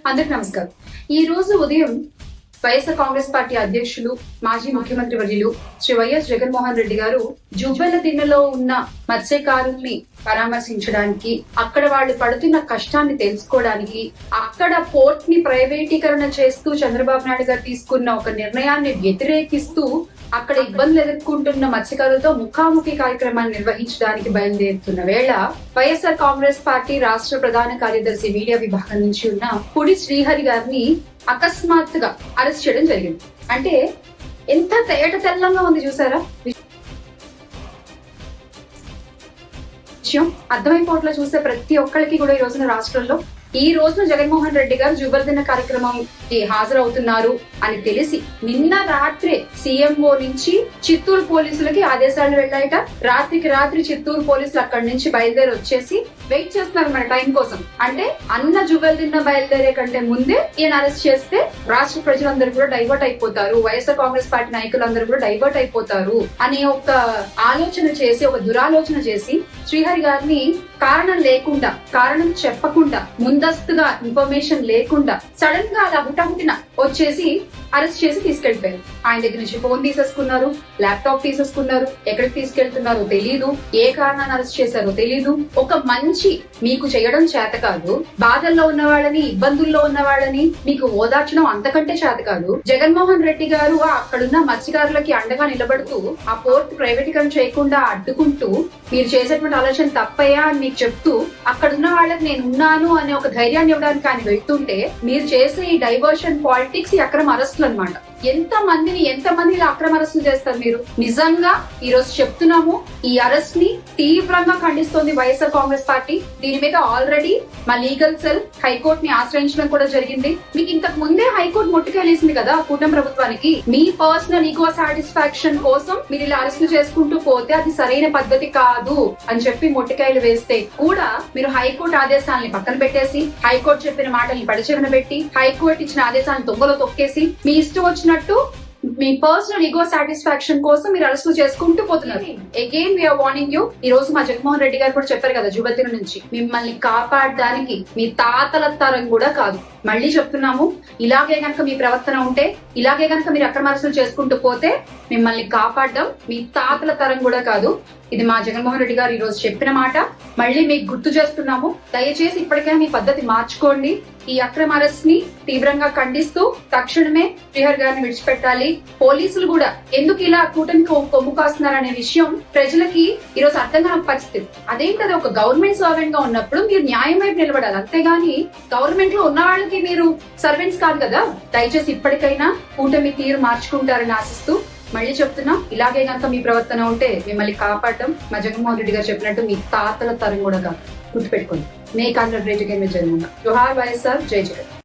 అందరికి నమస్కారం. ఈ రోజు ఉదయం వైఎస్ఆర్ కాంగ్రెస్ పార్టీ అధ్యక్షులు మాజీ ముఖ్యమంత్రి వర్యులు శ్రీ వైఎస్ జగన్మోహన్ రెడ్డి గారు జువ్వెల దిన్నెలో ఉన్న మత్స్యకారుల్ని పరామర్శించడానికి, అక్కడ వాళ్ళు పడుతున్న కష్టాన్ని తెలుసుకోవడానికి, అక్కడ పోర్ట్ ని ప్రైవేటీకరణ చేస్తూ చంద్రబాబు నాయుడు గారు తీసుకున్న ఒక నిర్ణయాన్ని వ్యతిరేకిస్తూ అక్కడ ఇబ్బందులు ఎదుర్కొంటున్న మత్స్యకారులతో ముఖాముఖి కార్యక్రమాన్ని నిర్వహించడానికి బయలుదేరుతున్న వేళ వైఎస్ఆర్ కాంగ్రెస్ పార్టీ రాష్ట్ర ప్రధాన కార్యదర్శి మీడియా విభాగం నుంచి ఉన్న పుడి శ్రీహరి గారిని అకస్మాత్తుగా అరెస్ట్ చేయడం జరిగింది. అంటే ఎంత తేట తెల్లంగా ఉంది చూసారా విషయం. అర్థమైపోట్ల చూస్తే ప్రతి ఒక్కరికి కూడా ఈ రోజున రాష్ట్రంలో ఈ రోజున జగన్మోహన్ రెడ్డి గారు జువ్వెల కార్యక్రమంకి హాజరవుతున్నారు అని తెలిసి నిన్న రాత్రే సీఎంఓ నుంచి చిత్తూరు పోలీసులకి ఆదేశాలు వెళ్ళాయట. రాత్రికి రాత్రి చిత్తూరు పోలీసులు అక్కడి నుంచి బయలుదేరి వచ్చేసి వెయిట్ చేస్తున్నారు మన టైం కోసం. అంటే అన్న జువ్వెల బయలుదేరే కంటే ముందే ఈయన అరెస్ట్ చేస్తే రాష్ట్ర ప్రజలందరూ కూడా డైవర్ట్ అయిపోతారు, వైఎస్ఆర్ కాంగ్రెస్ పార్టీ నాయకులందరూ కూడా డైవర్ట్ అయిపోతారు అనే ఒక ఆలోచన చేసి, ఒక దురాలోచన చేసి శ్రీహరి గారిని కారణం లేకుండా, కారణం చెప్పకుండా, ముందస్తుగా ఇన్ఫర్మేషన్ లేకుండా సడన్ గా అలా హుటాహుటిన వచ్చేసి అరెస్ట్ చేసి తీసుకెళ్లిపోయారు. ఆయన దగ్గర నుంచి ఫోన్ తీసేసుకున్నారు, ల్యాప్టాప్ తీసేసుకున్నారు, ఎక్కడికి తీసుకెళ్తున్నారో తెలీదు, ఏ కారణాన్ని అరెస్ట్ చేశారో తెలీదు. ఒక మంచి మీకు చేయడం చేత కాదు, బాధల్లో ఉన్న వాళ్ళని, ఇబ్బందుల్లో ఉన్న వాళ్ళని మీకు ఓదార్చడం అంతకంటే చేత కాదు. జగన్మోహన్ రెడ్డి గారు అక్కడున్న మత్స్యకారులకి అండగా నిలబడుతూ ఆ పోర్ట్ ప్రైవేటీకరణ చేయకుండా అడ్డుకుంటూ మీరు చేసేటువంటి ఆలోచన తప్పయ్యా అని మీకు చెప్తూ అక్కడున్న వాళ్ళకి నేను ఉన్నాను అనే ఒక ధైర్యాన్ని ఇవ్వడానికి ఆయన వెళ్తుంటే మీరు చేసే ఈ డైవర్షన్ పాలిటిక్స్, ఈ అక్రమ అరెస్టులు అన్నమాట. ఎంత మంది ఇలా అక్రమ అరెస్టులు చేస్తారు మీరు? నిజంగా ఈ రోజు చెప్తున్నాము, ఈ అరెస్ట్ ని తీవ్రంగా ఖండిస్తోంది వైఎస్ఆర్ కాంగ్రెస్ పార్టీ. దీని మీద ఆల్రెడీ మా లీగల్ సెల్ హైకోర్టు ని ఆశ్రయించడం కూడా జరిగింది. మీకు ఇంతకు ముందే హైకోర్టు ముట్టుకెళ్ళేసింది కదా కూటమి ప్రభుత్వానికి. మీ పర్సనల్ ఈగో సాటిస్ఫాక్షన్ కోసం మీరు ఇలా అరెస్టులు చేసుకుంటూ పోతే అది సరైన పద్ధతి కాదు అని చెప్పి ముట్టుకాయలు వేస్తే కూడా మీరు హైకోర్టు ఆదేశాలని పక్కన పెట్టేసి, హైకోర్టు చెప్పిన మాటల్ని పడిచెవిన పెట్టి, హైకోర్టు ఇచ్చిన ఆదేశాలను తొంగలో తొక్కేసి మీ ఇష్టం వచ్చినట్టు మీ పర్సనల్ ఈగో సాటిస్ఫాక్షన్ కోసం మీరు అరెస్టులు చేసుకుంటూ పోతున్నారు. Again we are warning you. ఈ రోజు మా జగన్మోహన్ రెడ్డి గారు కూడా చెప్పారు కదా, జువ్వెల నుంచి మిమ్మల్ని కాపాడడానికి మీ తాతల తరం కూడా కాదు. మళ్ళీ చెప్తున్నాము, ఇలాగే గనక మీ ప్రవర్తన ఉంటే, ఇలాగే గనక మీరు అక్రమ అరెస్టులు చేసుకుంటూ పోతే మిమ్మల్ని కాపాడడం మీ తాతల తరం కూడా కాదు. ఇది మా జగన్మోహన్ రెడ్డి గారు ఈ రోజు చెప్పిన మాట. మళ్ళీ మీకు గుర్తు చేస్తున్నాము, దయచేసి ఇప్పటికైనా మీ పద్ధతి మార్చుకోండి. ఈ అక్రమ అరెస్ట్ ని తీవ్రంగా ఖండిస్తూ తక్షణమే శ్రీహరి గారిని విడిచిపెట్టాలి. పోలీసులు కూడా ఎందుకు ఇలా కూటమికి కొమ్ము కాస్తున్నారనే విషయం ప్రజలకి ఈ రోజు అర్థం కాని పరిస్థితి. అదేంటది, ఒక గవర్నమెంట్ సర్వెంట్ గా ఉన్నప్పుడు మీరు న్యాయం వైపు నిలబడాలి, అంతేగాని గవర్నమెంట్ లో ఉన్న వాళ్ళకి మీరు సర్వెంట్స్ కాదు కదా. దయచేసి ఇప్పటికైనా కూటమి తీరు మార్చుకుంటారని ఆశిస్తూ మళ్ళీ చెప్తున్నాం, ఇలాగే గనక మీ ప్రవర్తన ఉంటే మిమ్మల్ని కాపాడటం మా జగన్మోహన్ రెడ్డి గారు చెప్పినట్టు మీ తాతల తరం కూడా కాదు. గుర్తుపెట్టుకోండి. Make Andhra great again with Jagan. జోహార్ వైఎస్ఆర్, జై జగన్.